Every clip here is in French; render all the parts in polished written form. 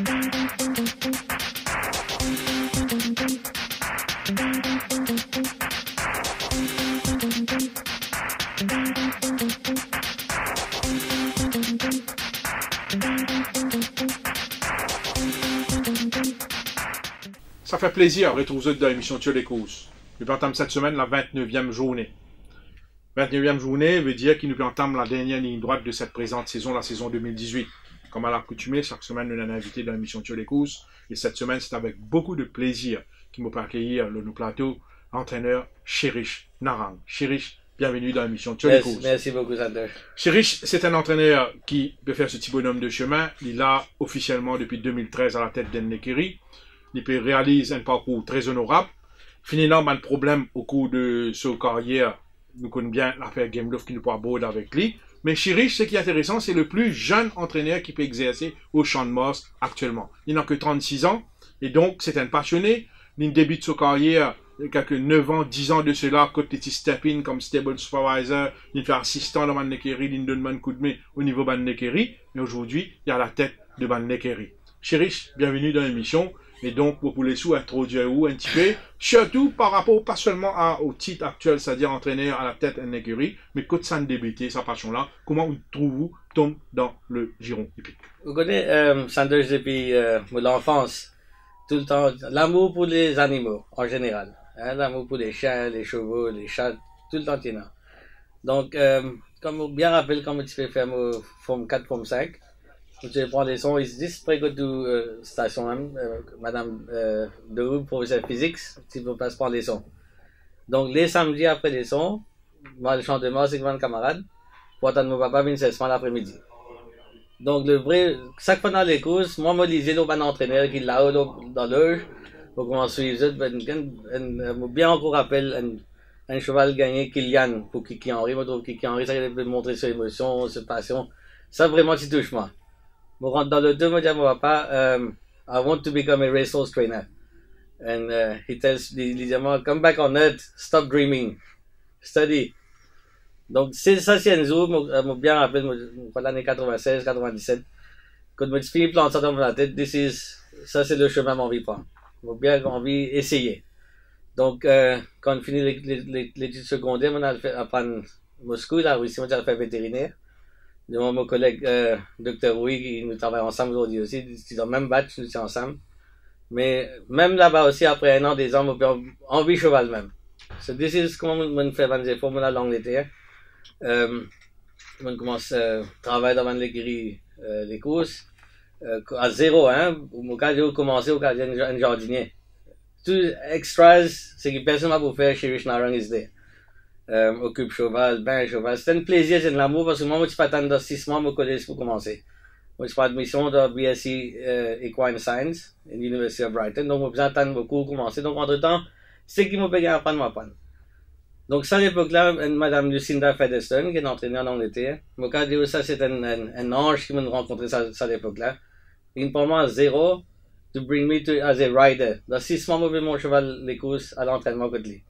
Ça fait plaisir de retrouver dans l'émission Sur les courses. Nous entame cette semaine la 29e journée. 29e journée veut dire qu'il nous entame la dernière ligne droite de cette présente saison, la saison 2018. Comme à l'accoutumée, chaque semaine nous avons invité dans l'émission Sur les courses. Et cette semaine, c'est avec beaucoup de plaisir qu'il m'a accueillir le plateau, l'entraîneur Cherish Narang. Cherish, bienvenue dans l'émission Sur les courses. Merci beaucoup, Sander. Cherish, c'est un entraîneur qui peut faire ce petit bonhomme de chemin. Il est là officiellement depuis 2013 à la tête d'Ennekeri. Il réalise un parcours très honorable. Finalement, un problème au cours de sa carrière, nous connaissons bien l'affaire Game Love qui nous peut aborder avec lui. Mais Cherish, ce qui est intéressant, c'est le plus jeune entraîneur qui peut exercer au Champ de Mars actuellement. Il n'a que 36 ans, et donc c'est un passionné. Il débute sa carrière quelques 9 ans, 10 ans de cela, côté step-in comme stable supervisor, il fait assistant dans Bannekeri, il donne un coup de main au niveau Bannekeri, et aujourd'hui, il est à la tête de Bannekeri. Cherish, bienvenue dans l'émission. Et donc, pour les sous, introduire vous un petit peu, surtout par rapport, pas seulement au titre actuel, c'est-à-dire entraîneur à la tête d'un écurie, mais quand ça débuté, sa passion-là, comment vous trouvez-vous tombe dans le giron hippique? Vous connaissez Sanders depuis l'enfance, tout le temps, l'amour pour les animaux, en général. Hein, l'amour pour les chiens, les chevaux, les chats, tout le temps, il y en a. Donc, comme vous bien rappelez, comme tu peux faire forme 4, forme 5, je prends les sons, ils se disent, après que tu station, madame Deroux, professeur physique, tu peux pas se prendre les sons. Donc, les samedis après les sons, moi, le chant de mort, c'est que mon camarade, pour attendre mon papa, vient seulement l'après-midi. Donc, le vrai, chaque fois dans les courses, moi, je lisais le bon entraîneur qui est là, dans l'heure, pour qu'on suive, bien encore rappelle, un cheval gagné Kylian, pour Kiki Henry, je trouve Kiki Henry, ça peut montrer ses émotions, ses passions, ça vraiment, tu touches moi. Je rentre dans le 2, je dis à mon papa, I want to become a racehorse trainer. And he tells, il dit à moi, come back on earth, stop dreaming, study. Donc, ça, c'est un jour, je bien rappelé, l'année 96, 97, quand je me suis planté ça dans ma tête, ça, c'est le chemin que j'ai envie de prendre. J'ai bien envie d'essayer. Donc, quand on finit l'étude secondaire, on a fait apprendre Moscou, là, aussi, on a fait vétérinaire. Mon collègue Dr. Rouy, qui nous travaille ensemble aujourd'hui aussi, ils ont même batch, nous sommes ensemble. Mais même là-bas aussi, après 1 an, des ans, on envie cheval même. So this is comment on fait des efforts dans l'Angleterre. On commence à travailler dans l'écurie, les courses, à 0, hein. Au cas où commencer, au cas où un jardinier. Tout extras, c'est que personne n'a pour faire chez Cherish Narang is there. Occupe cheval, ben cheval. C'est un plaisir, c'est de l'amour, parce que moi, je suis pas tant dans 6 mois, mon collège pour commencer. Moi, je suis admission de BSc Equine Science, à l'Université de Brighton, donc, je attends beaucoup pour commencer. Donc, entre-temps, c'est qui m'a payé à apprendre. Donc, ça, à l'époque-là, Madame Lucinda Featherstone, qui est entraînée en Angleterre, mon cas dit, ça, c'est un ange qui m'a rencontré ça à l'époque-là. Il prend moi à 0, to bring me to, as a rider. Dans 6 mois, je vais mon cheval, les courses, à l'entraînement côté lui.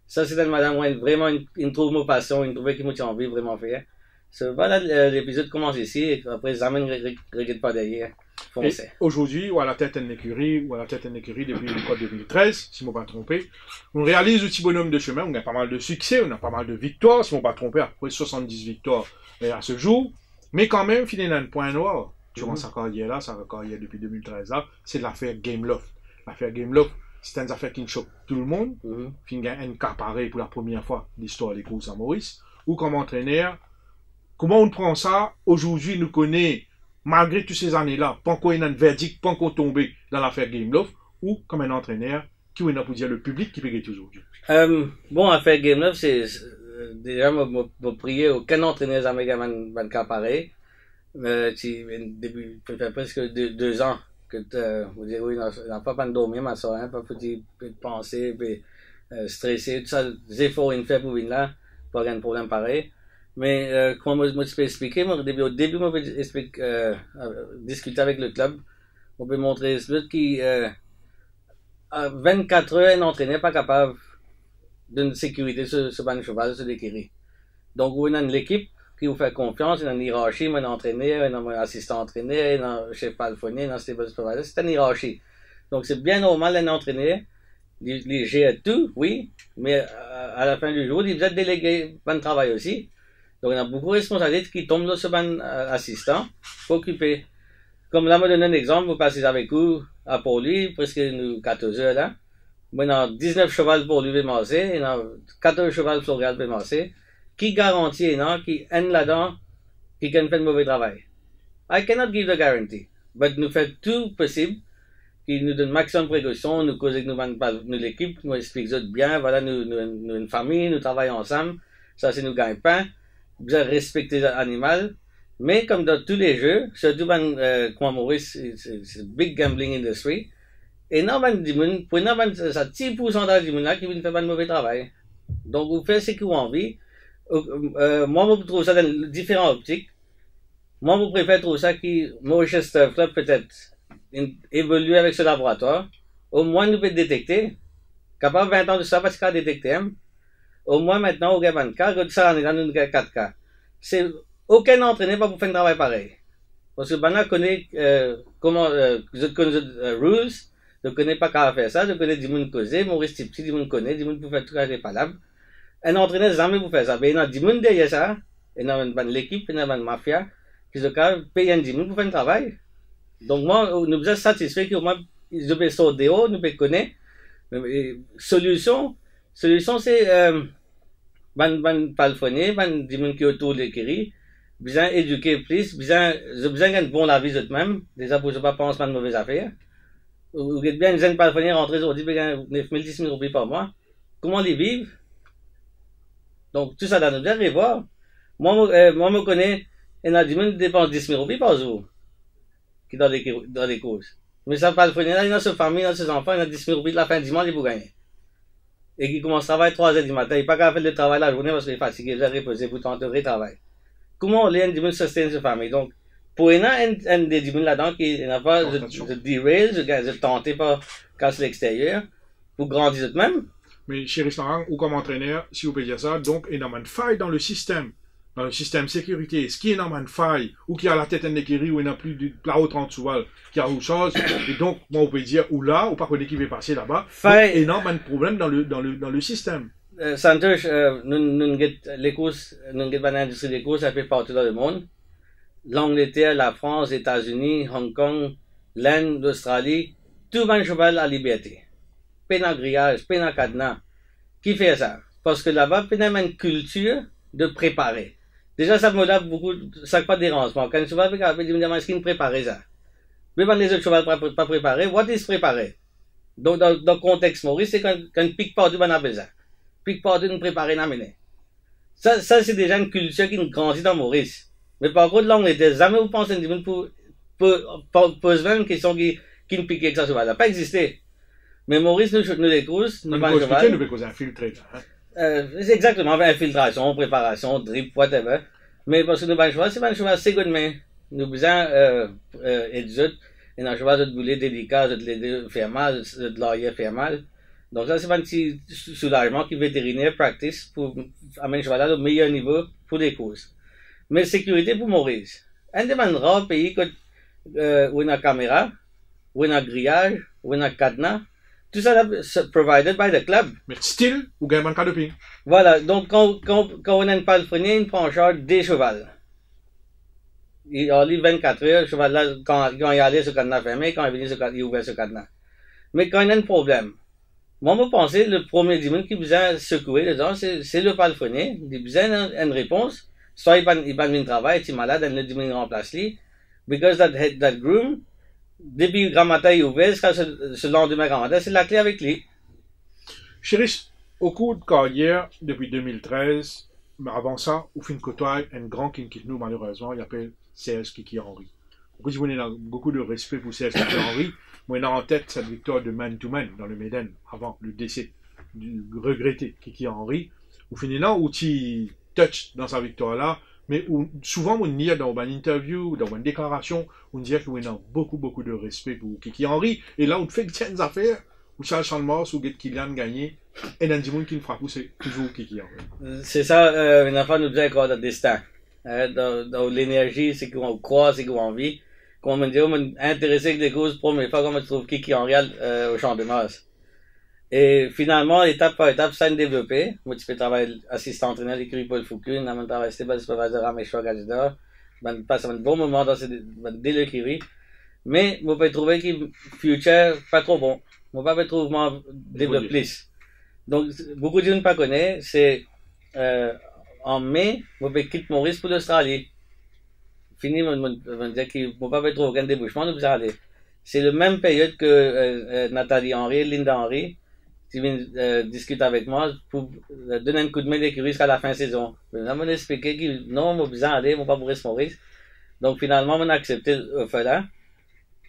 Ça, c'est une madame, vraiment, une trouve ma passion, une trouve qui m'a envie vraiment faire. So, voilà, l'épisode commence ici, et après, jamais ne regrette pas derrière. Foncez. Aujourd'hui, ou à la tête d'une écurie, depuis le code 2013, si je ne me pas trompé, on réalise le petit bonhomme de chemin, on a pas mal de succès, on a pas mal de victoires, si je ne me pas trompé, après 70 victoires à ce jour, mais quand même, finalement, un point noir, durant sa carrière depuis 2013 là, c'est l'affaire Game Love. L'affaire Game Love, c'est une affaire qui choque tout le monde, qui a un cas pareil pour la première fois de l'histoire des courses à Maurice, ou comme entraîneur, comment on prend ça, aujourd'hui, nous connaît, malgré toutes ces années-là, pas encore un verdict, pas encore tombé dans l'affaire Game Love, ou comme un entraîneur, qui est là pour dire le public qui peut gagner aujourd'hui. Bon, l'affaire Game Love, c'est, déjà, je prier aucun entraîneur américain un cas pareil, depuis, presque 2 ans, que vous dites, oui, n'a pas dormir, ma soeur, hein, pas petit penser, puis stresser, tout ça, les efforts qu'il fait pour venir là, pas un problème pareil. Mais, comment moi, je peux expliquer, moi, au début, moi, je peux expliquer, discuter avec le club, on peut montrer ce qui, à 24 heures, un entraîneur n'est pas capable d'une sécurité sur un cheval, sur l'écurie. Donc, on a l'équipe, qui vous fait confiance, il y a une hiérarchie, un entraîneur, un assistant entraîneur, un chef palfonnier, un stable supervisor, c'est une hiérarchie. Donc c'est bien normal un entraîneur, il gère tout, oui, mais à la fin du jour, il doit déléguer un travail aussi. Donc il y a beaucoup de responsabilités qui tombent sur un assistant pour occuper. Comme là, je donne un exemple, vous passez avec vous à Pauli, presque 14 heures là. Moi, il y a 19 chevaux pour lui masser, il y a 14 chevaux pour le masser. Qui garantit, non, qui aime là-dedans, qui can faire un mauvais travail. I cannot give the guarantee, but nous faisons tout possible, qui nous donne maximum précaution, nous cause que nous l'équipe, nous expliquons bien, voilà, nous une famille, nous travaillons ensemble, ça c'est nous gagne pas, vous avez respecté l'animal, mais comme dans tous les jeux, surtout comme Maurice, c'est big gambling industry, et non, pour non, ça 10% du monde là qui vient faire un mauvais travail. Donc, vous faites ce que vous avez envie. Moi, je trouve ça dans différentes optiques. Moi, je préfère trouver ça qui, Maurice Club peut-être évoluer avec ce laboratoire. Au moins, nous pouvons détecter. Capable 20 ans de ça, parce qu'on a détecté. Au moins, maintenant, au Gabon, cas, ça, on est dans une 4 cas. C'est, aucun entraîneur va vous faire un travail pareil. Parce que maintenant, connaît, comment, je connais les rules, je connais pas comment faire ça, je connais du monde causé, Maurice Tipsy, du monde connaît, du monde peut faire tout à fait palable. Un entraîneur jamais vous faire ça. Mais il y a du monde derrière ça, il y a l'équipe, il y a une mafia, qui se paye du monde pour faire un travail. Donc moi, nous sommes satisfaits qu'au moins, ils peuvent sortir dehors, nous pouvons connaître. Solution, c'est, palfonner, du monde qui est autour de l'écurie, besoin éduquer plus, besoin d'un bon avis eux-mêmes, déjà pour ne pas penser à de mauvaises affaires. Vous êtes bien, une palfonnier rentrer aujourd'hui, 9 000, 10 000 roupies par mois. Comment ils vivent? Donc, tout ça, dans nous devons voir. Moi, je connais, il y a du monde qui dépense 10 000 roupies par jour, qui dans les causes. Mais ça, palfonnier, là, il y a sa famille, il y a ses enfants, il y a 10 000 roupies de la fin du mois, il faut gagner. Et qui commence à travailler 3 heures du matin, il n'est pas capable de faire le travail la journée parce qu'il est fatigué, il a reposé pour tenter de retravailler. Comment on du monde soutient sa famille? Donc, pour un des monde là-dedans qui n'a pas de derail, de tenter pas casser l'extérieur, pour grandir eux-mêmes. Mais chez Restaurant, ou comme entraîneur, si vous pouvez dire ça, donc il y a une faille dans le système sécurité. Est-ce qu'il y a une faille, ou qui a la tête en écurie, ou il n'y a plus de plat au 30 souvent, qui a autre chose, et donc, moi, on peut dire, ou là, ou pas qu'on qui va passer là-bas, il y a un problème dans le système. Santosh, nous les courses, nous avons l'industrie des courses un peu partout dans le monde. L'Angleterre, la France, les États-Unis, Hong Kong, l'Inde, l'Australie, tout le cheval à liberté. Pas de grillage, pas de cadenas. Qui fait ça? Parce que là-bas, il y a une culture de préparer. Déjà, ça me donne beaucoup, ça n'a pas de dérangement. Quand le cheval fait ça, il me demande est-ce qu'il prépare ça? Mais quand les autres chevaux ne pas préparés, what is préparé? Donc, dans le contexte Maurice, c'est quand pique partout, on appelle ça. Pique partout, nous préparer, n'amener. Ça, c'est déjà une culture qui nous grandit dans Maurice. Mais par contre, l'Angleterre, jamais vous pensez que pour poser une question qui ne pique avec ça cheval. Ça n'a pas existé. Mais Maurice, nous les courses, nous pas cheval. Nous pouvons causer infiltrer. C'est exactement, infiltration, préparation, drip, whatever. Mais parce que nous pas cheval, c'est pas un cheval seconde main. Nous besoin, et des autres, et un cheval de boulet délicat, de faire mal, de l'arrière faire mal. Donc ça, c'est un petit soulagement qui vétérinaire practice pour amener le cheval au meilleur niveau pour les courses. Mais sécurité pour Maurice. Un des rares pays où il y a caméra, où il y a grillage, où il y a cadenas, tout ça est provided by the club. Mais still, vous gagnez un cas de ping. Voilà, donc quand on a une palfonnier, il prend en charge des chevals. Il a 24 heures, le cheval là, quand il allait ce cadenas fermé, quand il venait il ouvrait ce cadenas. Mais quand il y a un problème, moi, je pense que le premier dimanche qui besoin secouer les gens, c'est le palfonnier. Il a besoin d'une réponse. Soit il va venir travailler, il est malade, il dimanche remplace lui. Because that groom, depuis le grand matin, il ouvre, ce lendemain grand matin, c'est la clé avec lui. Chéris, au cours de carrière, depuis 2013, mais avant ça, au fin de côtoie, un grand qui quitte nous, malheureusement, il appelle C.S. Kiki Henry. Vous avez beaucoup de respect pour C.S. Kiki Henry. Moi, il a en tête cette victoire de man-to-man dans le Méden, avant le décès du regretté Kiki Henry. Au final, où tu touch dans sa victoire-là, mais où, souvent, on dit dans une interview, dans une déclaration, on dit qu'on a beaucoup de respect pour Kiki Henry. Et là, on fait des affaires, où Charles Chalmers ou Kylian gagné, et dans le monde qui ne frappe, c'est toujours Kiki Henry. C'est ça, une affaire nous dit encore le destin. dans l'énergie, c'est qu'on croit, c'est qu'on a envie. Qu'on me dit, on m'est intéressé avec des causes, première fois qu'on me trouve qui en réel, au champ de Mars. Et finalement, étape par étape, ça a développé. Moi, tu peux travailler assistant entraîneur de l'écurie Paul Foucault, on a travaillé stable supervisor à Meshwa Gajda. Ben, passe un bon moment dans dès l'écurie. Mais, moi, peux trouver que future, pas trop bon. Moi, pas trouver développer plus. Donc, beaucoup de gens ne pas connaissent, c'est, en mai, moi, peux quitter Maurice pour l'Australie. Fini, on dire qu'il ne va pas trouver aucun débouchement, nous allons aller. C'est la même période que, Nathalie Henry, Linda Henry, qui vient discuter avec moi pour donner un coup de main d'écurie jusqu'à la fin de saison. Là, on expliqué que non, on besoin d'aller, on va pas Maurice. Donc finalement, on a accepté l'offre là.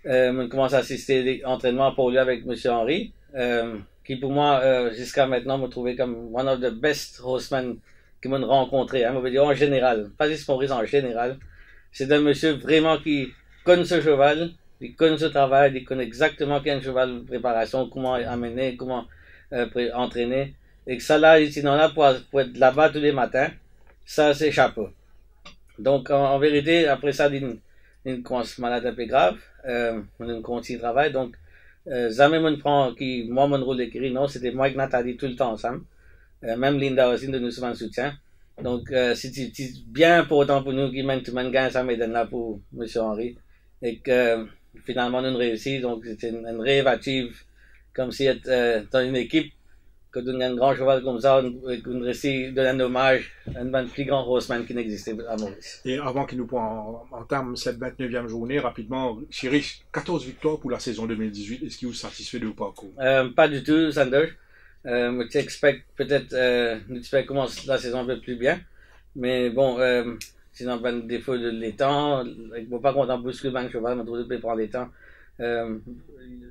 On commence à assister à l'entraînement pour lui avec M. Henry, qui pour moi, jusqu'à maintenant, m'a trouvé comme one of the best horsemen que m'ont rencontré. On va dire en général, pas juste Maurice en général. C'est un monsieur vraiment qui connaît ce cheval, il connaît ce travail, il connaît exactement quel cheval de préparation, comment amener, comment entraîner. Et que ça là, ici, là, pour être là-bas tous les matins, ça c'est chapeau. Donc en vérité, après ça, il commence malade un peu grave, on continue le travail. Donc jamais on prend qui moi mon rôle d'écrire, non, c'était moi avec Nathalie tout le temps ensemble. Même Linda aussi de nous souvent soutien. Donc c'est bien important pour nous qui mène tout le monde gagne ça m'aide là pour M. Henry. Et que finalement nous réussit. Donc c'était une rêve active, comme si être dans une équipe que donne un grand cheval comme ça, qu'on réussit donner un hommage à un plus grand horseman qui n'existait à Maurice. Et avant qu'il nous entame cette 29e journée, rapidement, Chérich, 14 victoires pour la saison 2018. Est-ce que vous êtes satisfait de vos parcours? Pas du tout, Sander. Tu expectes peut-être, tu commencer la saison un peu plus bien. Mais bon, sinon, ben, défaut de l'étang, je ne pas content bousculer le cheval, mais je prendre les temps.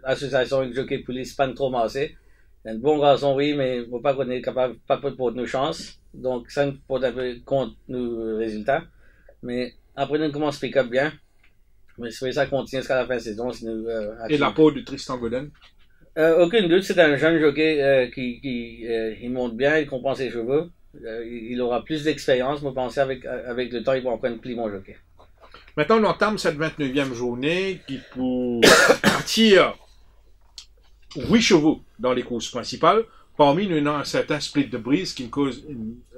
Association avec Jockey Police, pas trop massé. Un bon garçon, oui, mais je ne pas qu'on est capable, pas pour nos chances. Donc, ça ne porte un peu contre nos résultats. Mais après, nous commençons à pick-up bien. Mais si ça continue jusqu'à la fin de saison, sinon, et la peau de Tristan Godin? Aucun doute, c'est un jeune jockey qui monte bien, il comprend ses chevaux. Il aura plus d'expérience, je pense, avec le temps, il va en prendre plus bon jockey. Maintenant, on entame cette 29e journée qui pour attire 8 chevaux dans les courses principales. Parmi nous, il y a un certain Split de Brise qui me cause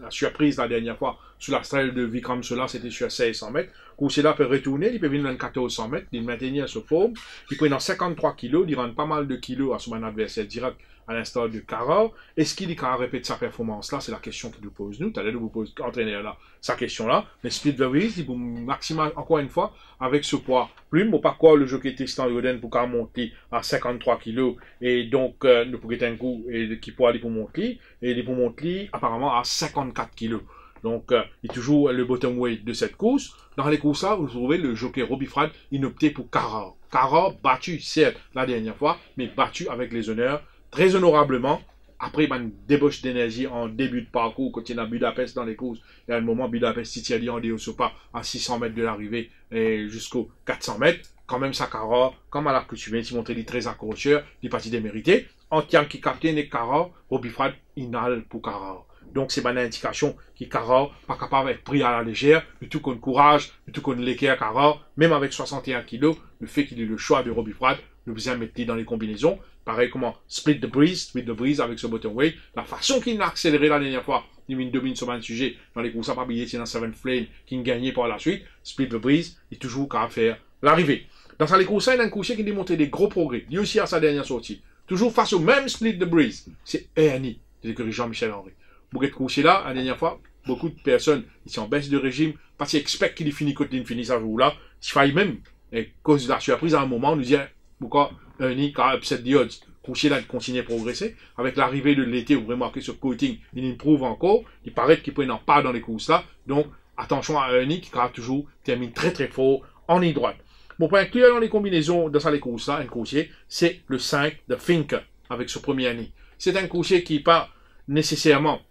la surprise la dernière fois. Sous la stèle de Vikram Sola, c'était sur 1600 mètres. Coursier-là peut retourner, il peut venir dans 1400 mètres, il maintenir ce forme. Il peut dans 53 kilos, il rend pas mal de kilos à son adversaire direct à l'instar de Cara. Est-ce qu'il est capable de répéter sa performance-là? C'est la question qu'il nous pose nous. Tout à l'heure, vous pose entraîneur là sa question-là. Mais Split de Brise, il peut maximal, encore une fois, avec ce poids plume, ou pas quoi le jockey Tristan Godin pour qu'à monter à 53 kilos, et donc, nous pourrions un coup, et qui pourra aller pour monter, et il pour monter apparemment à 54 kilos. Donc, il est toujours le bottom weight de cette course. Dans les courses-là, vous trouvez le jockey Robbie Frad, il optait pour Cara. Cara, battu, certes, la dernière fois, mais battu avec les honneurs, très honorablement. Après, une débauche d'énergie en début de parcours, quand il y a Budapest dans les courses. Il y a un moment, Budapest, Titiali en Deosopa, à 600 mètres de l'arrivée, jusqu'aux 400 mètres. Quand même, ça Cara, comme à la que tu viens de montrer, il est très accrocheur, il est parti démérité. En tant que capitaine et Cara, Robbie Frad, inhale pour Cara. Donc, c'est une indication qui Cara pas capable d'être pris à la légère, du tout qu'on courage, du tout qu'on l'équerre Cara, même avec 61 kilos, le fait qu'il ait le choix de Robbie Frad, nous besoin de mettre dans les combinaisons. Pareil comment Split the Breeze avec ce bottom weight, la façon qu'il a accéléré la dernière fois, il domine sur un sujet dans les courses à pas billets, c'est dans Seven Flame qui a gagné par la suite. Split the Breeze est toujours capable de faire l'arrivée. Dans sa les courses, il y a un coursier qui a démontré des gros progrès, lui aussi à sa dernière sortie. Toujours face au même Split the Breeze, c'est Ernie, c'est l'écurie Jean-Michel Henry. Pour être couché là, la dernière fois, beaucoup de personnes, ils sont en baisse de régime, parce qu'ils expectent qu'il finit quand il finit ce jour-là. Il faille même, et cause de la surprise, à un moment, on nous dit, pourquoi Ernie, quand upset the odds, couché là, il continue à progresser. Avec l'arrivée de l'été, vous remarquez sur coating, il improuve encore. Il paraît qu'il prend pas dans les courses là. Donc, attention à Ernie, qui toujours termine très très fort en ligne droite. Bon, pour inclure dans les combinaisons dans les courses là, un coursier, c'est le 5 de Finke, avec ce premier année. C'est un coursier qui n'est pas nécessairement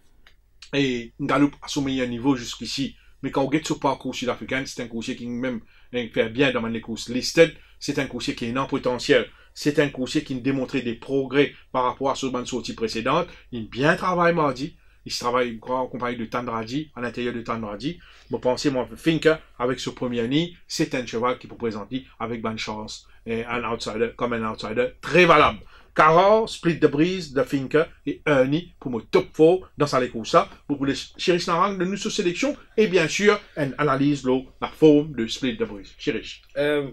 et une galope à son meilleur niveau jusqu'ici. Mais quand on regarde ce parcours sud-africain, c'est un coursier qui même fait bien dans les courses listed. C'est un coursier qui a énorme potentiel. C'est un coursier qui a démontré des progrès par rapport à ce bande sortie précédente. Il a bien travaillé mardi. Il travaille en compagnie de Tandraji, à l'intérieur de Tandraji. Je pense, moi, Finca, avec ce premier nid, c'est un cheval qui peut présenter avec bonne chance et un outsider, comme un outsider très valable. Cara, Split de Brise, de Finca et Ernie pour mon top 4 dans sa ça pour les Chérish Narang de nous sélection et bien sûr, une analyse de la forme de Split de Brise. Chérish.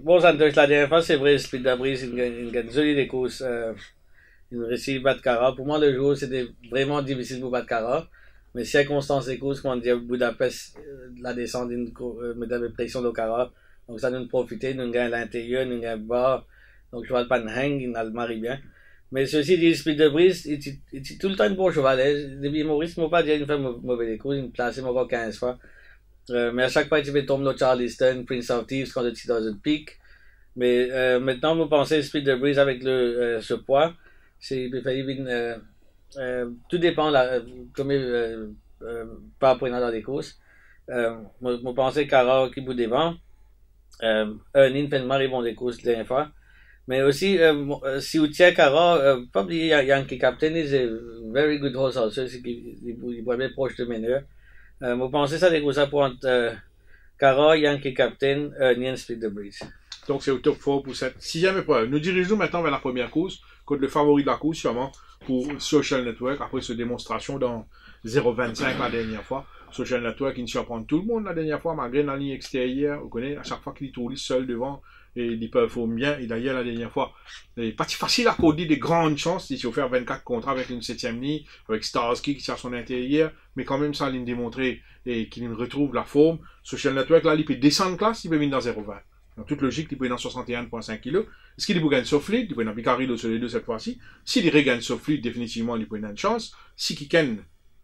Bon, Santosh, la dernière fois, c'est vrai, Split de Brise, une jolie course, une réussi à battre Cara. Pour moi, le jour, c'était vraiment difficile pour battre Cara. Mais circonstances des courses, quand on dit à Budapest, la descente, me donne pression de Cara. Donc, ça nous profiter, nous gagnons à l'intérieur, nous gagnons bas. Donc, je vois pas de hang, il le marie bien. Mais ceci dit, Split de Brise, il est tout le temps un bon cheval. Depuis Maurice, il m'a pas dit une fois mauvais course, il me plaçait, il m'a 15 fois. Mais à chaque fois, il tombe le Charleston, Prince of Thieves, quand il est dans une pique. Mais maintenant, vous pensez Split de Brise avec ce poids, tout dépend par rapport dans les courses. Vous pensez Cara qui bout devant, Ernie fait une marée bon des courses la dernière fois. Mais aussi, si vous tirez Cara, pas oublier Yankee Captain, is a very good horse also, il est bien proche de meneur. Vous pensez ça des courses pour entre Cara, Yankee Captain, Ernie et Split de Brise. Donc c'est au top 4 pour cette 6e épreuve. Nous dirigeons maintenant vers la première course, contre le favori de la course, sûrement, pour Social Network, après cette démonstration dans 0,25 la dernière fois. Social Network, il surprend tout le monde la dernière fois, malgré la ligne extérieure. Vous connaissez, à chaque fois qu'il tourne seul devant, et il performe bien. Et d'ailleurs, la dernière fois, il n'est pas facile à coder des grandes chances. Il s'est offert 24 contrats avec une 7e ligne, avec Starsky qui tient son intérieur, mais quand même, ça, il démontré et qu'il retrouve la forme. Social Network, là, il peut descendre classe, il peut venir dans 0,20. En toute logique, il peut être dans 61,5 kg. Est-ce qu'il peut gagner sur fleet? Il peut être dans Picarilo sur les deux cette fois-ci. S'il regagne sur fleet, définitivement, il peut avoir une chance. Si Kiken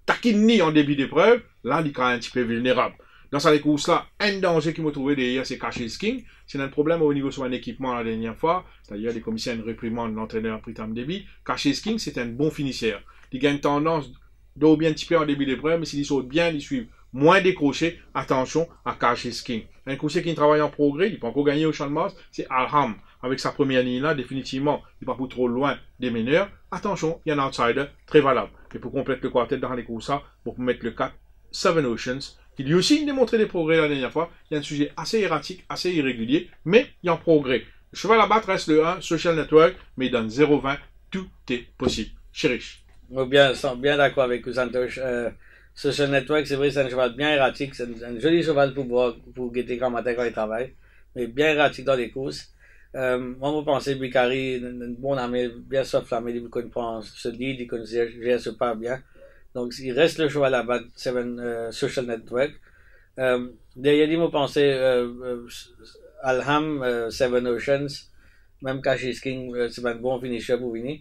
taquine en début d'épreuve, là, il est un petit peu vulnérable. Dans cette course-là, un danger qu'il m'a trouvé derrière, c'est Caché King. C'est un problème au niveau de son équipement la dernière fois. D'ailleurs, les commissaires réprimandent l'entraîneur Pritam Debi. Caché King, c'est un bon finisseur. Il gagne tendance d'eau bien un petit peu en début d'épreuve, mais s'il saute bien, il suit moins décroché, attention à Caché King. Un coursier qui travaille en progrès, il peut encore gagner au champ de Mars, c'est Alham. Avec sa première ligne là, définitivement, il n'est pas trop loin des meneurs. Attention, il y a un outsider très valable. Et pour compléter le quartet dans les courses, pour mettre le 4, Seven Oceans, qui lui aussi a démontré des progrès la dernière fois. Il y a un sujet assez erratique, assez irrégulier, mais il y a un progrès. Le cheval à battre reste le 1, Social Network, mais dans 0,20, tout est possible. Chérish. Bien d'accord avec vous, Santosh. Social Network, c'est vrai, c'est un cheval bien erratique. C'est un joli cheval pour guetter quand matin quand il travaille. Mais bien erratique dans les courses. Moi, vous pensez, Bicari, une bonne armée, bien soft l'armée, il comprend ce lead, il gère ce pas bien. Donc, il reste le choix là-bas, Social Network. Derrière, vous pensez, Alham, Seven Oceans, même Caché King, c'est un bon finisher pour venir.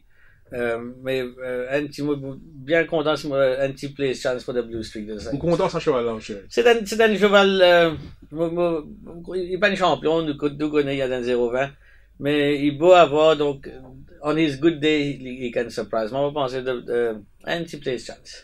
Mais un petit mot bien content, un petit place chance pour le Blue Streak. Vous content ce cheval là, monsieur? C'est un cheval, il n'est pas un champion, nous connaissons, il y a un 0,20. Mais il peut avoir, donc, on his good day, he can surprise. Moi, je pense un petit place chance.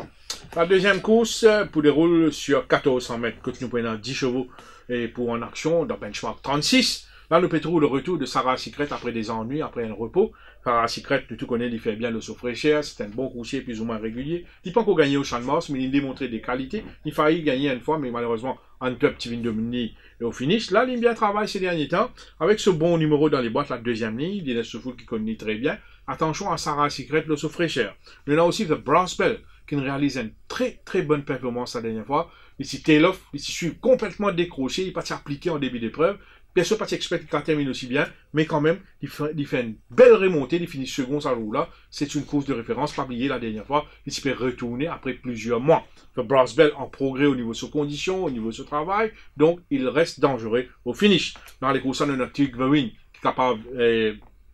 La deuxième course, pour des rôles sur 1400 mètres, que nous prenons 10 chevaux et pour en action, dans benchmark 36. Là, nous pétrons le retour de Sarah Secret après des ennuis, après un repos. Sarah Secret, tout connaît, il fait bien le saut fraîcheur, c'est un bon coursier plus ou moins régulier. Il peut pas encore gagner au champ de Mars, mais il a démontré des qualités. Il faillit gagner une fois, mais malheureusement, en club, petit vin domini et au finish. Là, il a bien travaillé ces derniers temps, avec ce bon numéro dans les boîtes, la deuxième ligne, il est ce foot qui connaît très bien. Attention à Sarah Secret, le saut fraîcheur. Il y a aussi le Brass Bell, qui réalise une très très bonne performance la dernière fois. Ici, Tail-Off, il s'y suit complètement décroché, il n'est pas appliqué en début d'épreuve. Bien sûr, pas expect qu'il termine aussi bien, mais quand même, il fait une belle remontée, il finit second, ça roule là. C'est une course de référence, pas oublié la dernière fois. Il s'y peut retourner après plusieurs mois. Le Brass Bell en progrès au niveau de ses conditions, au niveau de son travail, donc il reste dangereux au finish. Dans les courses de notre Tigwin, qui est capable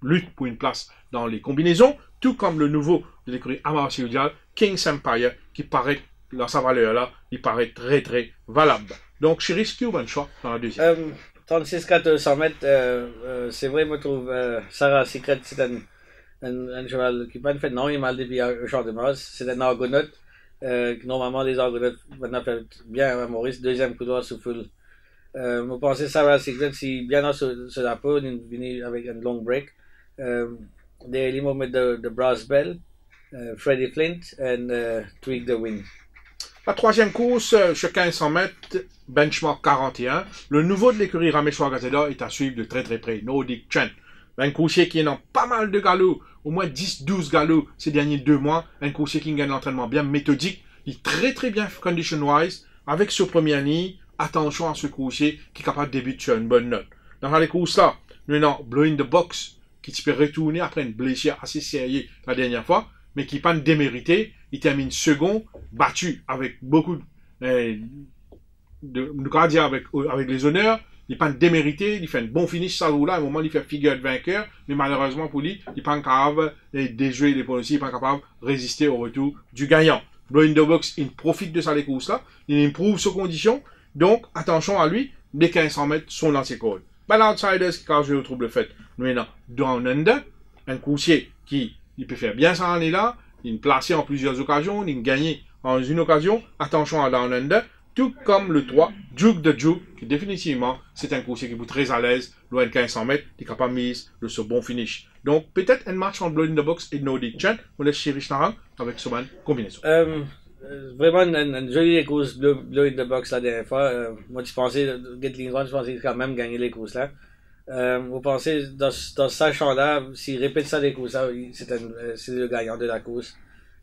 lutte pour une place dans les combinaisons, tout comme le nouveau de l'écurie Amarciudial, King's Empire, qui paraît, dans sa valeur là, il paraît très très valable. Donc, Chérish, qui ouvre un choix dans la deuxième. 36-400 mètres, c'est vrai, je trouve, Sarah Secret, c'est un cheval qui n'a pas fait non, il m'a depuis au champ de Mars. C'est un argonaute. Normalement, les argonautes maintenant fait bien à Maurice. Deuxième coup droit sous full. Je pense que Sarah Secret, si bien dans ce lapin, il vient avec un long break. Des moments de Brass Bell, Freddie Flint et Tweak the Wind. La troisième course, sur 1500 mètres, benchmark 41. Le nouveau de l'écurie Ramesh Gazella est à suivre de très très près. Nordic Trend. Un coursier qui est dans pas mal de galops, au moins 10-12 galops ces derniers 2 mois. Un coursier qui gagne l'entraînement bien méthodique. Il est très très bien condition-wise. Avec ce premier ligne, attention à ce coursier qui est capable de débuter sur une bonne note. Dans les courses là, nous avons Blowing the Box qui peut retourner après une blessure assez sérieuse la dernière fois, mais qui n'est pas démérité. Il termine second, battu avec beaucoup avec les honneurs. Il n'est pas démérité, il fait un bon finish ça là, à un moment il fait figure de vainqueur, mais malheureusement pour lui, il n'est pas capable de déjouer les policiers, il n'est pas capable de résister au retour du gagnant. Blowing the Box, il profite de ça les courses là, il improuve ses conditions, donc attention à lui, les 1500 mètres sont dans ses codes. Outsiders qui cause le trouble fait. Nous avons Down Under, un coursier qui il peut faire bien ça année là, il est placé en plusieurs occasions, il gagne en une occasion, attention à Down Under, tout comme le 3, Duke the Duke, qui définitivement, c'est un coursier qui est très à l'aise, loin de 1500 mètres, qui est capable de mise de ce bon finish. Donc, peut-être un match entre Blowing the Box et Nordic Trend, on laisse Chirish Narang avec ce combinaison. Vraiment une jolie course Blowing the Box la dernière fois. Moi, je pensais, Gatling Run, je pensais quand même gagner les courses là. Vous pensez, dans ce champ-là, s'il répète ça les courses là, c'est le gagnant de la course.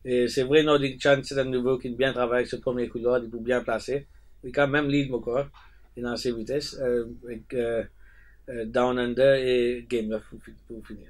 Et c'est vrai, Nordic Trend, c'est un nouveau qui bien travaille avec ce premier couloir, il est bien placé. Il est quand même lead encore, il est dans ses vitesses, avec Down Under et Game Love pour finir.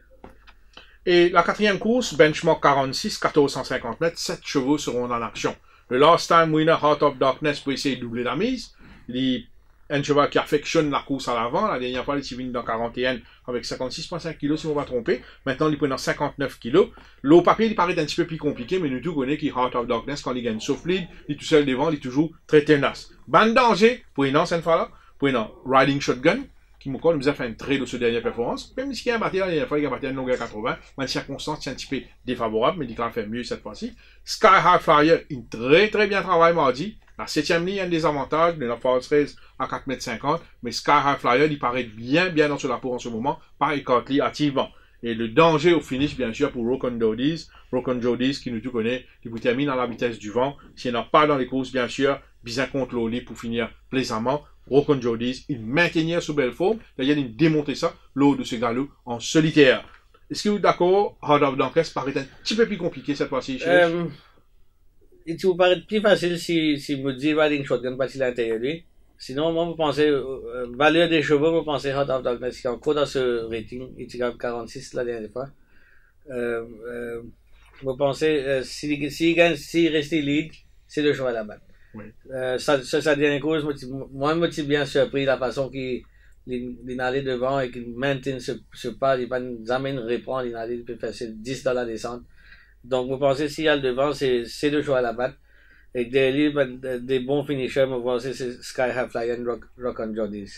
Et la quatrième course, benchmark 46, 1450 mètres, 7 chevaux seront dans l'action. Le last time winner, Heart of Darkness, pour essayer de doubler la mise. Il est un cheval qui affectionne la course à l'avant. La dernière fois, il est venu dans 41 avec 56,5 kg, si on va tromper. Maintenant, il est dans 59 kg. L'eau papier, il paraît un petit peu plus compliqué, mais nous tous connaissons qu'il Heart of Darkness, quand il gagne sauf lead, il est tout seul devant, il est toujours très tenace. Ban danger, pour une cette fois-là, pour une Riding Shotgun, qui nous a fait un trait de ce dernière performance. Même si il a battu la dernière fois, il a battu une longueur 80, mais les circonstances sont un petit peu défavorables, mais il a fait mieux cette fois-ci. Sky High Flyer, il très très bien travaillé mardi. La 7e ligne a un désavantage, de la False Race à 4,50 m, mais Sky High Flyer, il paraît bien dans ce rapport en ce moment, par Ecartly activement. Et le danger au finish, bien sûr, pour Rokan Jodies, qui nous tout connaît, qui vous termine à la vitesse du vent. S'il n'a pas dans les courses, bien sûr, bien contre l'Oli pour finir plaisamment. Rokan Jodies, il maintenait sous belle forme. D'ailleurs, il démontait ça, l'eau de ce galop en solitaire. Est-ce que vous êtes d'accord? Heart of Darkness paraît un petit peu plus compliqué cette fois-ci. Il vous paraît plus facile si vous dites Riding Shotgun parce qu'il est à l'intérieur de lui. Sinon, moi, vous pensez, valeur des chevaux, vous pensez Heart of Darkness qui est encore dans ce rating. Il est 46 la dernière fois. Vous pensez, s'il reste lead, c'est le cheval à battre. Oui. Sa dernière course, moi, je suis bien surpris la façon qu'il est allé devant et qu'il maintient ce pas, il ne va jamais reprendre, il peut faire 10 dans la descente. Donc, vous pensez, s'il y a le devant, c'est le choix à la batte. Et derrière, des bons finishers, vous pensez, c'est Sky High Flyer et Rokan Jodies.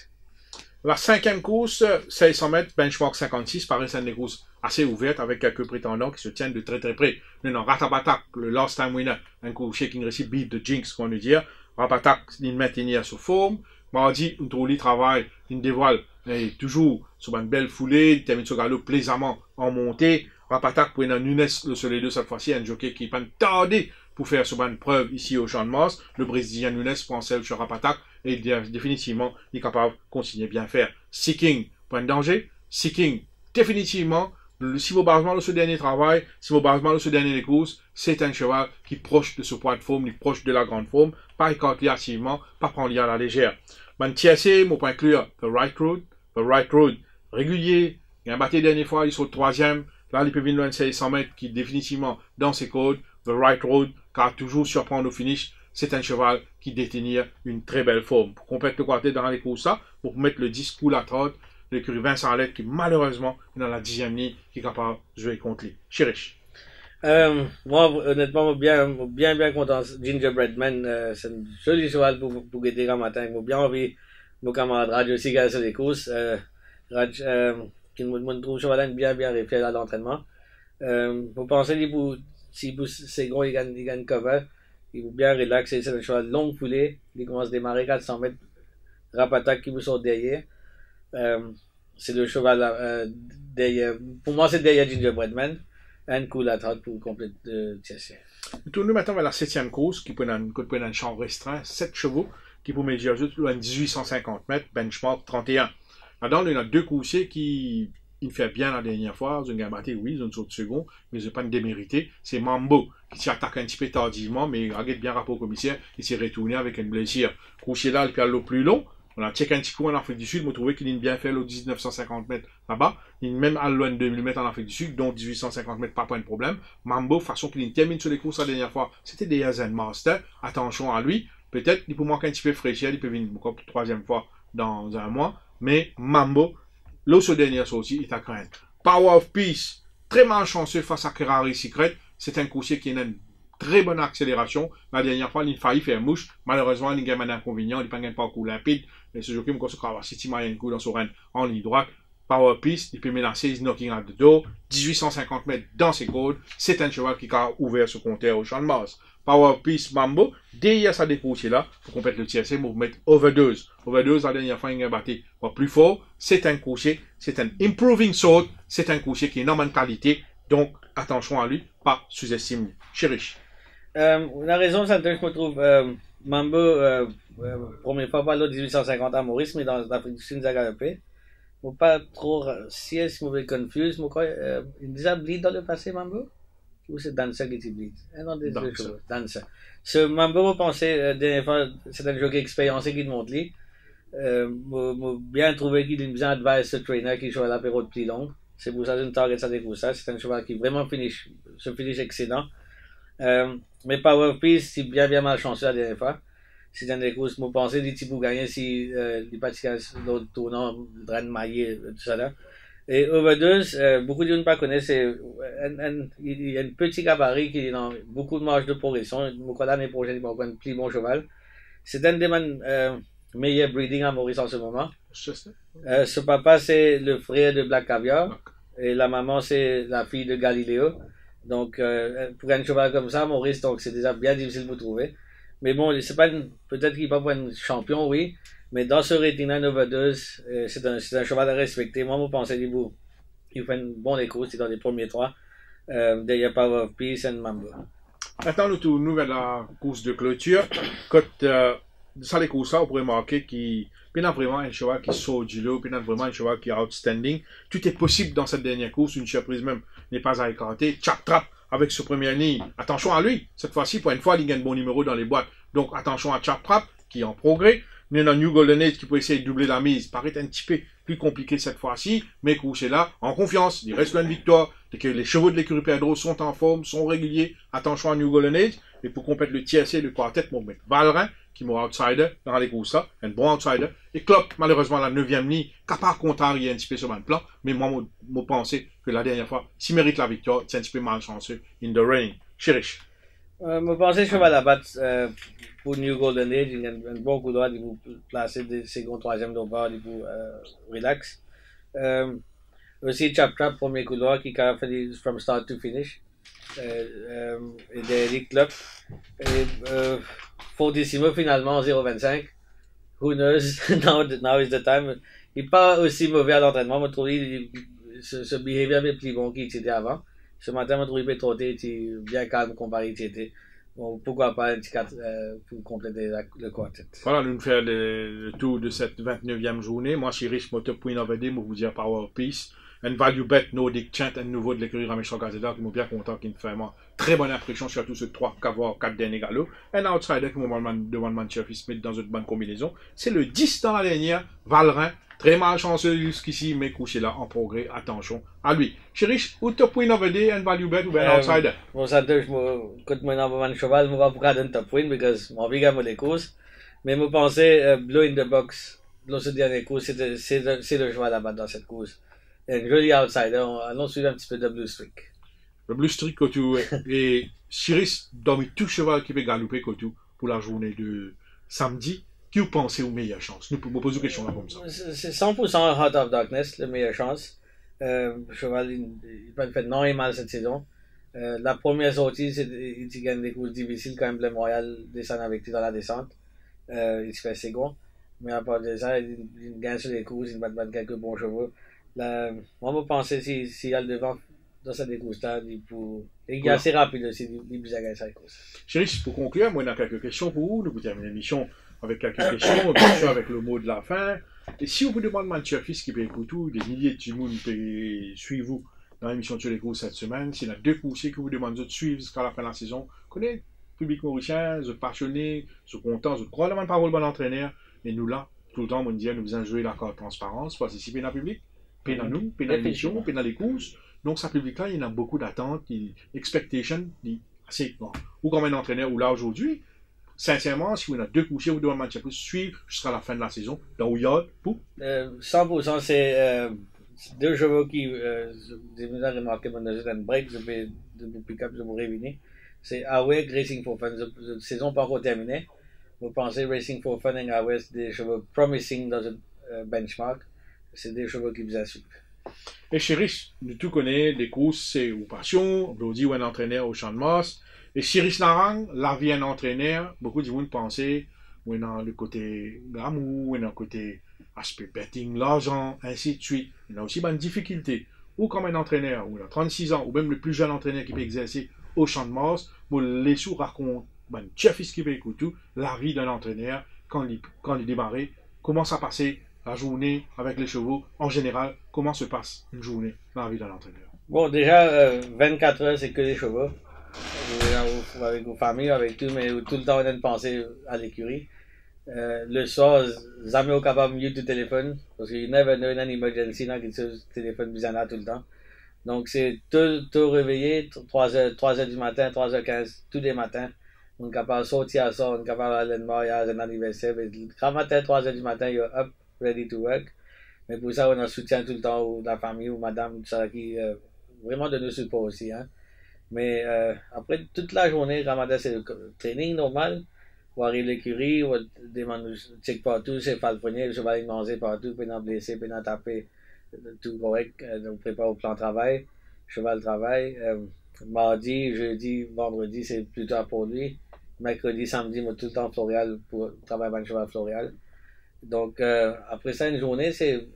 La 5e course, 1600 mètres, benchmark 56, paraît une course assez ouverte avec quelques prétendants qui se tiennent de très très près. Nous avons Ratabatak, le last time winner, un coursier qui réussit beat de Jinx, qu'on veut dire. Ratabatak, il maintient sous forme. Mardi, un troli travail, il dévoile, toujours sur une belle foulée, il termine ce galop plaisamment en montée. Rapatak pour une Nunes, le soleil de cette fois-ci, un jockey qui n'est pas tardé pour faire sur une preuve ici au Champ de Mars. Le Brésilien Nunes prend celle sur Rapatak et définitivement, il est capable de continuer à bien faire. Seeking, point de danger. Seeking, définitivement, si vos basements de ce dernier travail, si vos basements de ce dernier course, c'est un cheval qui est proche de ce poids de forme, qui est proche de la grande forme, pas écarté activement, pas prendre à la légère. Man TSC, mon point clair, the right road, régulier. Il a battu la dernière fois, il saute 3e. Là, il peut venir loin de 600 mètres qui est définitivement dans ses codes. The Right Road, car toujours surprendre au finish, c'est un cheval qui détenir une très belle forme. Pour compléter le quartet dans les courses, pour mettre le 10 coups à trotte, l'écurie Vincent Alette qui malheureusement est dans la 10e ligne, qui est capable de jouer contre lui. Chirish. Moi, honnêtement, bien content. Gingerbread Man, c'est un joli cheval pour guider un matin. J'ai bien envie, mon camarade Raj aussi, qui a sur les courses. Raj, qui me trouve cheval bien réfléchi à l'entraînement. Vous pensez, si c'est gros, il gagne cover. Il est bien relaxé. C'est un cheval long foulée. Il commence à démarrer 400 mètres. Rapatak qui vous sort derrière. C'est le cheval derrière. Pour moi, c'est derrière Gingerbread Man. un coup la trotte pour compléter le TSC. Nous tournons maintenant vers la 7e course, qui peut être un champ restreint, 7 chevaux, qui peut mesurer à 1850 mètres, benchmark 31. Là-dedans, il y a 2 coursiers qui il fait bien la dernière fois, ils ont battu, oui, ils ont sauté second, mais ils n'ont pas démérité. C'est Mambo qui s'est attaqué un petit peu tardivement, mais il a bien rapport au commissaire, il s'est retourné avec une blessure. Coursier là, il a le plus long. On a checké un petit coup en Afrique du Sud, on a trouvé qu'il a bien fait le 1950 mètres là-bas. Il a même à loin de 2000 mètres en Afrique du Sud, donc 1850 mètres, pas de problème. Mambo, façon qu'il termine sur les courses la dernière fois, c'était des Zen Master. Attention à lui. Peut-être qu'il peut manquer un petit peu fraîcheur, il peut venir encore pour 3e fois dans un mois. Mais Mambo, l'autre dernière sortie, il est à craindre. Power of Peace, très malchanceux face à Ferrari Secret. C'est un coursier qui a une très bonne accélération. La dernière fois, il a failli faire mouche. Malheureusement, il a un inconvénient. Il n'a pas un parcours limpide. Mais ce jockey, il va avoir 6 moyens coup dans son reine en ligne droite. Power Peace, il peut menacer, il knocking at the door. 1850 mètres dans ses cordes. C'est un cheval qui a ouvert ce compteur au champ de Mars. Power Peace Mambo, derrière sa décourse là, pour compléter le TSC, vous mettre Overdose. Overdose, la dernière fois, il a battu plus fort. C'est un coursier, c'est un improving sword, c'est un coursier qui est énormément de qualité. Donc, attention à lui, pas sous-estime. Chériche. La raison, c'est que je me trouve Mambo, première fois, pas là, 1850 à Maurice, mais dans l'Afrique du Sud, il a galopé. Je ne pas trop si je me confuse. Il déjà bleed dans le passé, Mambo? Ou c'est Dancer qui bleed? Non, des deux choses. Dancer. Ce Mambo, je pensais, dernière fois, c'est un jockey expérimenté qui monte lui. Bien trouvé qu'il a bien advice ce trainer qui joue à l'apéro de plus long. C'est pour ça que je ne target ça pour ça. C'est un cheval qui vraiment se finish excellent. Mais Power of Peace, c'est bien malchanceux la dernière fois. C'est dans des courses, je pensais du type pour gagner si les participants l'autre tournant, le train de mailler, tout ça là. Et Overdose, beaucoup de gens ne pas connaissent, il y a un petit gabarit qui a beaucoup de marge de progression. Je crois l'année prochaine, il va avoir un plus bon cheval. C'est un des meilleurs breeding à Maurice en ce moment. Ce papa, c'est le frère de Black Caviar. Et la maman, c'est la fille de Galileo. Donc, pour un cheval comme ça, Maurice, donc c'est déjà bien difficile de trouver. Mais bon, c'est pas peut-être qu'il va pas un champion, oui. Mais dans ce Retina Overdose, c'est un cheval à respecter. Moi, je pensais qu'il fait une bonne course, c'est dans les premiers 3. Derrière Power of Peace et Mambo. Maintenant, nous tournons vers la course de clôture. Quand, ça, les courses-là, on pourrait marquer qu'il y a vraiment un cheval qui sort du lot, puis il y a vraiment un cheval qui est outstanding. Tout est possible dans cette dernière course, une surprise même n'est pas à écarter. Chap Trap avec ce premier ligne. Attention à lui. Cette fois-ci, pour une fois, il gagne un bon numéro dans les boîtes. Donc, attention à Chap Trap, qui est en progrès. Il y a New Golden Age qui peut essayer de doubler la mise. Paraît un petit peu plus compliqué cette fois-ci, mais c'est là, en confiance. Il reste là une victoire. Et que les chevaux de l'écurie Pedro sont en forme, sont réguliers. Attention à New Golden Age. Et pour compléter le TSC, le quartet, on met Valrin, qui est mon outsider dans les courses là, un bon outsider. Et Klopp, malheureusement, la 9e ligne, capable contrarier un petit peu sur le plan. Mais moi, je pensais que la dernière fois, s'il mérite la victoire, c'est un petit peu malchanceux in the running. Chériche. Je pensais que je vais la battre pour New Golden Age. Il y a un bon coup droit, il faut placer des secondes, 3e d'over, il faut relax. Aussi, Chap Trap, premier coup droit, qui a fait from start to finish. Et Derrick Klopp. Et Fortissimo, finalement, 0,25. Who knows? Now is the time. Il n'est pas aussi mauvais à l'entraînement. Je trouve ce behavior est plus bon qu'il était avant. Ce matin, je trouve qu'il peut trotter, il est bien calme comparé à qu'il était. Bon, pourquoi pas un petit 4 pour compléter le quartet. Voilà, nous faire le tour de cette 29e journée. Moi, je suis riche, moteur point je vous dire Power Peace. Un value bet Nordic Chant, un nouveau de l'écurie Ramesh Gazeta, qui m'a bien content, qui me fait vraiment très bonne impression, surtout ce 3 4 derniers galops. Un outsider qui m'a devant Manchester Smith dans une bonne combinaison. C'est le 10 dans la dernière, Valrin. Très malchanceux jusqu'ici, mais couché là en progrès. Attention à lui. Chériche, ou top win of the day, un value bet ou un outsider? Bon, ça, quand moi, dans mon cheval, je vais pas prendre un top win, parce que je vais gagner les courses. Mais je pensais, Blue in the Box, dans ce dernier course, c'est le cheval à battre dans cette course. Un joli outsider. Allons suivre un petit peu de Blue Streak. Le Blue Streak, et Chériche, dormi tout cheval qui peut galoper pour la journée de samedi. Qui vous pensez aux meilleures chances? Nous pouvons poser une question là comme ça. C'est 100% Heart of Darkness, la meilleure chance. Le cheval, il peut faire non et mal cette saison. La première sortie, il gagne des courses difficiles quand même. Le Montréal descend avec lui dans la descente. Il se fait second. Mais à part de ça, il gagne sur les courses, il va battre quelques bons chevaux. Moi, je pensais s'il y a le devant dans cette course-là, et qui est assez rapide aussi, il peut gagner cette course. Chéri, pour conclure, moi, on a quelques questions pour vous. Nous vous terminons l'émission avec quelques questions, bien sûr, avec le mot de la fin. Et si on vous demande, Manchester Fils, qui peut écouter tout, des milliers de gens peuvent suivre vous dans l'émission sur les courses cette semaine, s'il y a 2 coursiers que vous demandez de suivre jusqu'à la fin de la saison, connaissez le public mauricien, vous êtes passionnés, vous êtes contents, vous êtes probablement pas le bon entraîneur, mais nous là, tout le temps, on dit, nous vous jouer la carte transparence, participer dans le public, payer dans nous, payer dans l'émission, payer dans les courses. Donc, ce public-là, il y a beaucoup d'attentes, l'expectation, assez grand. Ou comme un entraîneur, ou là aujourd'hui, sincèrement, si vous avez 2 coursiers, vous devez Manchester Fils suivre jusqu'à la fin de la saison, dans où il y a, pour 100%, c'est 2 chevaux qui, vous avez remarqué, mon break, depuis pick-up, je vous réunir. C'est Away, Racing for Fun. La saison pas encore terminée. Vous pensez Racing for Fun et Away, c'est des chevaux promising dans le benchmark. C'est des chevaux qui vous assurent. Et Chiris, nous tout connaissons, les courses, c'est une passion, on peut dire un entraîneur au champ de Mars. Et Chiris Narang, la vie d'un entraîneur, beaucoup de gens pensent, ou dans le côté glamour, ou dans le côté aspect betting, l'argent, ainsi de suite. Il y a aussi une difficulté. Ou comme un entraîneur, ou il a 36 ans, ou même le plus jeune entraîneur qui peut exercer au champ de Mars, pour les sous racontent, chef qui peut écouter la vie d'un entraîneur quand il démarre, comment ça passait la journée avec les chevaux, en général, comment se passe une journée dans la vie d'un entraîneur? Bon, déjà, 24 heures, c'est que les chevaux. Avec vos familles, avec tout, mais tout le temps, on a une pensée à l'écurie. Le soir, jamais au capable mieux du téléphone, parce qu'il n'y a never know in an emergency, là, qui se téléphone bizarre tout le temps. Donc, c'est tout réveillé, 3h du matin, 3h15, tous les matins. On est capable de sortir à ça, on est capable d'aller de mariage, un anniversaire. Grand matin, 3h du matin, you're up, ready to work. Mais pour ça, on a soutien tout le temps, ou la famille, ou madame, tout ça, qui vraiment de nous support aussi. Hein. Mais après, toute la journée, grand matin, c'est le training normal. On arrive à l'écurie, on demande, check partout, c'est pas le poignet, le cheval est manger partout, puis on blessé, puis on taper, tout correct. On prépare au plan de travail, cheval travail. Mardi, jeudi, vendredi, c'est plutôt pour lui. Mercredi, samedi, moi, tout le temps Floréal pour travailler avec le cheval Floréal. Donc, après ça, une journée, c'est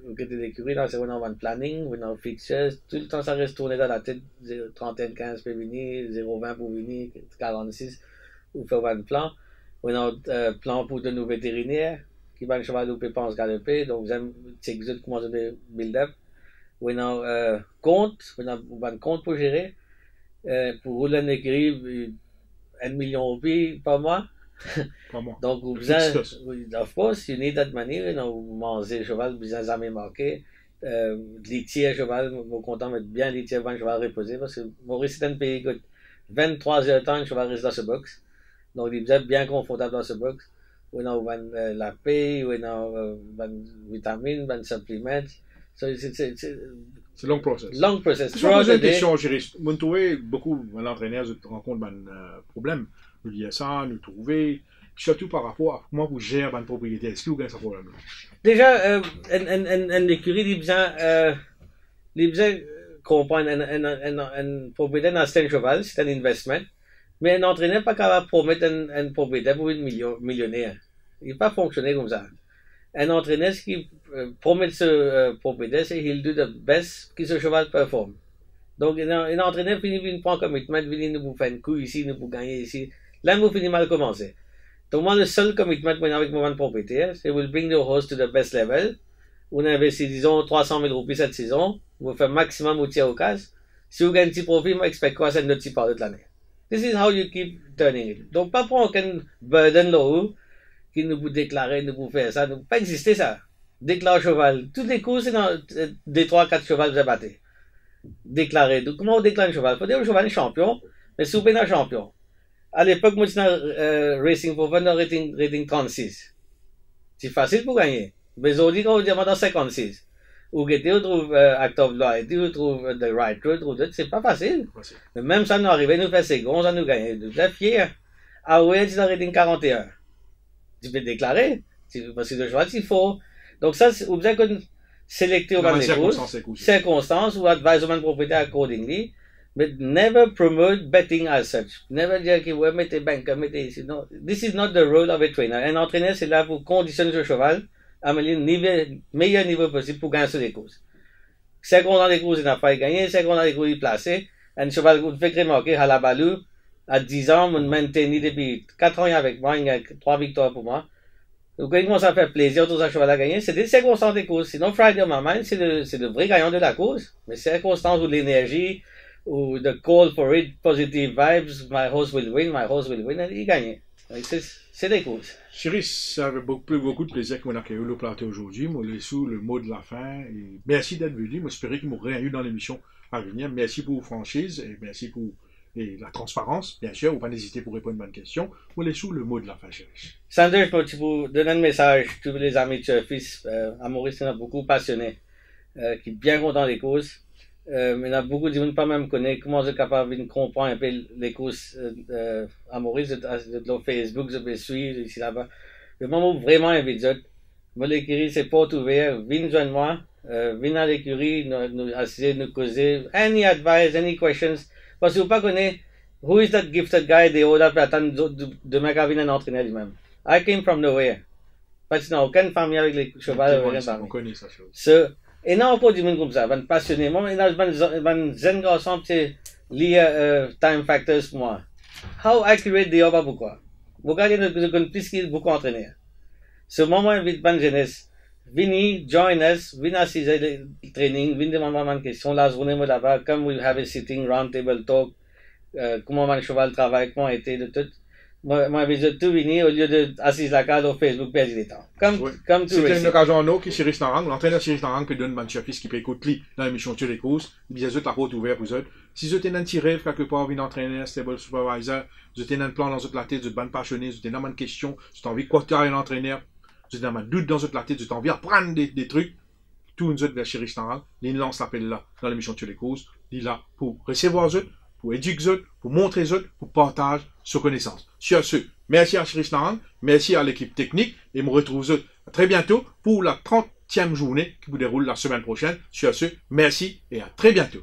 au côté de l'écurie, là, c'est on a un planning, on a un fixture, tout le temps, ça reste tourné dans la tête, 31-15 pour venir, 0-20 pour venir, 46, ou faire un plan. On a un plan pour de nouveaux vétérinaires, qui va le cheval ou peut pas se galoper, donc vous avez, c'est que vous commencez de build-up. On a compte, on a un compte pour gérer, pour rouler une écurie, 1 million de roupies par mois. Donc, vous avez, of course, you need that money, vous mangez le cheval, vous avez jamais marqué. Litier, cheval, vous content mettre bien litier avant le cheval reposer, parce que Maurice, c'est un pays qui 23 heures de temps, le cheval reste dans ce box. Donc, vous êtes bien confortable dans ce box. On a la paix, on a vitamines, on suppléments. C'est long process. Long process. Je vais poser une question, juriste. Vous trouvez beaucoup d'entraîneurs qui rencontrent un problème. Nous lions ça, nous trouver, surtout par rapport à comment vous gérez une propriété. Est-ce que vous avez ce problème-là? Déjà, une écurie, il besoin comprendre une propriété dans un cheval, c'est un investissement. Mais un entraîneur n'est pas capable de promettre une propriété pour une millionnaire. Il ne peut pas fonctionner comme ça. Un entraîneur, ce qui promet ce propriétaire, c'est qu'il do the best que ce cheval performe. Donc, un entraîneur finit par prendre commitment, il nous faire une coup ici, nous pour gagner ici. Là, nous finit mal commencer. Donc, moi, le seul commitment avec mon propriétaire, c'est will bring the horse to the best level. On investit, disons, 300 000 roupies cette saison. On fait maximum au tir au casse. Si vous gagnez un petit profit, moi, expecte quoi, c'est notre petit part de l'année. This is how you keep turning it. Donc, pas prendre aucun burden là-haut, qui nous vous déclarer, nous vous faire ça. Ne pas exister ça. Déclare cheval. Tous les cours, c'est dans des 3-4 chevals, vous avez battu. Déclarer. Donc, comment on déclare un cheval? Il faut dire que le cheval est champion, mais si vous êtes un champion. À l'époque, moi, j'étais Racing for Fun, rating 36. C'est facile pour gagner. Mais aujourd'hui, quand on dit dans 56, ou que on trouve Act of Law, on trouve The Right Road, c'est pas facile. Mais même ça, nous arrivons, nous faire second, ça nous gagne. Nous êtes fiers. Ah ouais, c'est dans rating 41. Tu peux déclarer, parce que le cheval, c'est faux. Donc ça, vous avez qu'on sélecter au ban des courses, circonstances, ou advise au ban propriétaire accordingly. But never promote betting as such. Never dire que ouais, mettez banque, mettez ici. No, this is not the role of a trainer. Un entraîneur, c'est là pour conditionner ce cheval à un meilleur niveau possible pour gagner sur les courses. C'est qu'on a des courses, il n'a pas gagné, c'est qu'on a des courses, il placé. Un cheval, vous faites remarquer, à la Balou, à 10 ans, on maintenu depuis 4 ans avec moi, il y a 3 victoires pour moi. Donc, quand il commence à faire plaisir, tout ça, cheval à gagner, c'est des circonstances des courses. Sinon, Friday on My Mind, c'est le vrai gagnant de la course. Mais circonstances ou l'énergie, ou the call for it, positive vibes, my horse will win, il gagne. C'est des courses. Chérie, ça avait beaucoup de plaisir qu'on a accueilli le plateau aujourd'hui. Moi, les sous, le mot de la fin. Et merci d'être venu. Moi, j'espérais qu'il m'aurait rien eu dans l'émission à venir. Merci pour vos franchises et merci pour la transparence, bien sûr. Vous pas hésiter pour répondre à une question. Moi, les sous, le mot de la fin, chérie. Sanders, pour donner un message à tous les amis de Surfis, à Maurice, il y en a beaucoup passionnés, qui sont bien contents des courses. Il y en a beaucoup qui ne pas même connaître comment je suis capable de comprendre un peu les courses à Maurice, de Facebook, je peux suivre ici là-bas. Le moment où vraiment invite, moi l'écurie c'est porte ouverte, viens joindre moi, viens à l'écurie, nous assister, nous causer, any advice, any questions, parce que vous pas connaissez who is that gifted guy des hauts pour attendre demain qu'à venir un entraîneur lui-même. I came from nowhere. Parce qu'il n'y a aucune famille avec les chevaux, on connaît ça. Et non, encore du monde comme ça, van passionnément, et là, van zen garçon, c'est lié time factors pour moi. How accurate they are, pas pourquoi. Vous regardez, nous plus qu'ils beaucoup entraîner. Ce moment, invite van jeunesse. Venez, join us, venez assister le training, venez demander une question, la journée, moi là-bas, comme we have a sitting round table talk, comment mon cheval travaille, comment était, de tout. Moi, je tout venir au lieu d'assis la carte au Facebook, perdre du temps. Comme tout c'était une occasion en eau qui Cyril Narang, l'entraîneur Cyril Narang peut donner un chef qui peut écouter dans l'émission sur les courses, il dit la porte ouverte pour eux. Si vous avez un petit rêve quelque part, vous entraîner, stable supervisor, vous avez un plan dans votre tête, vous êtes bonne passionné, vous avez une question, vous avez envie de quoi un entraîneur, vous avez un doute dans votre tête, vous avez envie d'apprendre des trucs, tout nous autres vers Cyril Narang, il lance l'appel là, dans l'émission sur les courses, il est là pour recevoir eux, pour éduquer eux, pour montrer eux, pour partager ses connaissances. Sur ce, merci à Cyril Narang, merci à l'équipe technique, et me retrouve eux très bientôt pour la 30e journée qui vous déroule la semaine prochaine. Sur ce, merci et à très bientôt.